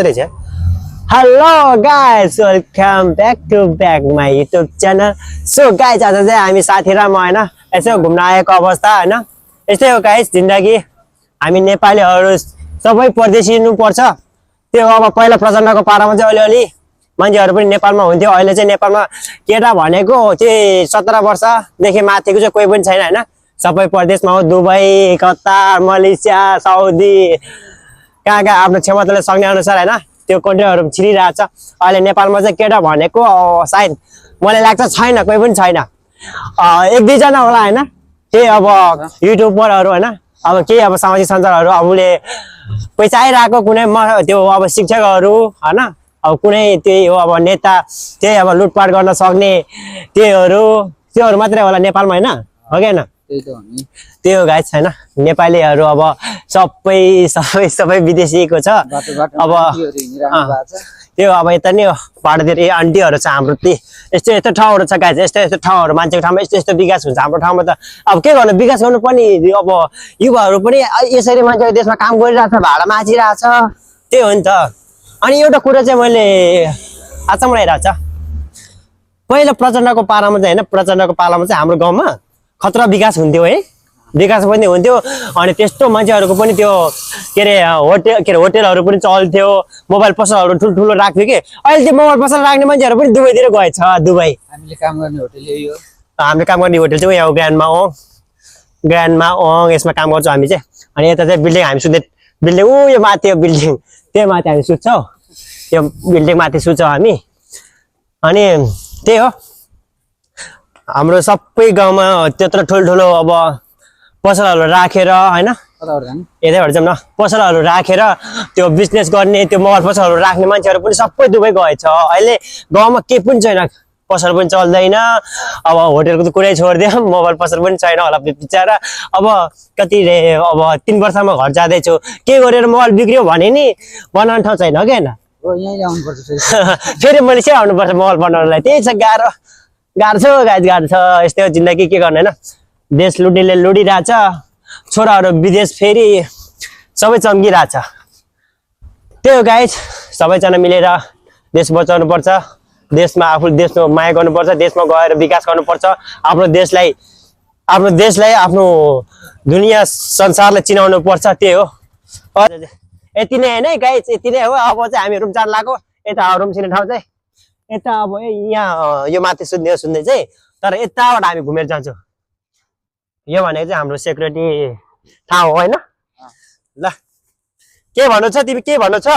रहेछ hello guys welcome back my YouTube channel so guys आज चाहिँ हामी साथी र म होइन यसो घुम्न आएको अवस्था होइन यस्तै हो गाइस जिन्दगी हामी नेपालीहरू सबै परदेशी पर्छ त्यो अब पहिला प्रचण्डको पारामा चाहिँ अलिअलि मान्छेहरू पनि नेपालमा हुन्थ्यो अहिले चाहिँ नेपालमा केटा भनेको त्यही 17 वर्षदेखि माथिको चाहिँ कोही पनि छैन होइन सबै परदेशमा हो दुबई कतार मलेसिया साउदी कहाँ कहाँ आफ्नो क्षमताले सक्ने अनुसार होइन त्यो कन्ट्रीहरू छिरिरहेको छ अहिले नेपालमा चाहिँ केटा भनेको सायद मलाई लाग्छ छैन कोही पनि छैन एक दुईजना होला होइन केही अब युट्युबरहरू होइन अब केही अब सामाजिक सञ्जालहरू अब उसले पैसा आइरहेको कुनै त्यो अब शिक्षकहरू होइन अब कुनै त्यही हो अब नेता त्यही अब लुटपाट गर्न सक्ने त्योहरू मात्रै होला नेपालमा होइन हो कि होइन त्यो गाइस छैन नेपालीहरू अब सबै विदेशीको छ अब त्यो अब यता नि बाटोतिर आन्टीहरू छ हाम्रो यस्तो ठाउँहरू छ गाइस यस्तो ठाउँहरू मान्छेको ठाउँमा यस्तो विकास हुन्छ हाम्रो ठाउँमा त अब के गर्नु विकास गर्नु पनि अब युवाहरू पनि यसरी मान्छेको देशमा काम गरिरहेछ भाडा माचिरहेछ त्यही हो नि त अनि एउटा कुरा चाहिँ मैले आचम्म रहेछ पहिला प्रचण्डको पालामा चाहिँ होइन प्रचण्डको पालामा चाहिँ हाम्रो गाउँमा खतरा विकास हुन्थ्यो है विकास पनि हुन्थ्यो अनि त्यस्तो मान्छेहरूको पनि त्यो के अरे होटेलहरू पनि चल्थ्यो मोबाइल पसलहरू ठुल्ठुलो राख्थ्यो कि अहिले त्यो मोबाइल पसल राख्ने मान्छेहरू पनि दुबईतिर गएछ दुबई हामीले काम गर्ने होटल यही हो हामीले काम गर्ने होटल चाहिँ यहाँ ग्रान्डमा यसमा काम गर्छौँ हामी चाहिँ अनि यता चाहिँ बिल्डिङ हामी सुत्ने बिल्डिङ यो माथि यो बिल्डिङ त्यो माथि हामी सुत्छौँ त्यो बिल्डिङ माथि सुत्छौँ हामी अनि त्यही हो हाम्रो सबै गाउँमा त्यत्रो ठुल्ठुलो अब पसलहरू राखेर होइन यतैबाट जाउँ न पसलहरू राखेर त्यो बिजनेस गर्ने त्यो मोबाइल पसलहरू राख्ने मान्छेहरू पनि सबै दुबई गएछ अहिले गाउँमा केही पनि छैन पसल पनि चल्दैन अब होटेलको त कुरै छोडिदियो मोबाइल पसल पनि छैन होला बिचरा अब कति अब 3 वर्षमा घर जाँदैछु के गरेर मोबाइल बिग्रियो भने नि बनाउने ठाउँ छैन हो कि होइन फेरि मैले चाहिँ आउनुपर्छ मोबाइल बनाउनलाई त्यही छ गाह्रो छ गाह्रो छ यस्तै हो जिन्दगी के गर्ने होइन देश लुट्नेले लुटिरहेछ छोराहरू विदेश फेरि सबै चम्किरहेछ त्यही हो गाइस सबैजना मिलेर देश बचाउनु पर्छ देशमा माया गर्नुपर्छ देशमा गएर विकास गर्नुपर्छ आफ्नो देशलाई आफ्नो दुनियाँ संसारलाई चिनाउनु पर्छ त्यही हो यति नै होइन गाइस यति नै हो अब चाहिँ हामी रुम जान लाग्यो यता रुम छिर्ने ठाउँ चाहिँ यता अब यहाँ यो माथि सुत्ने चाहिँ तर यताबाट हामी घुमेर जान्छौँ यो भनेको चाहिँ हाम्रो सेक्युरिटी ठाउँ हो होइन ल के भन्नु छ तिमी के भन्नु छ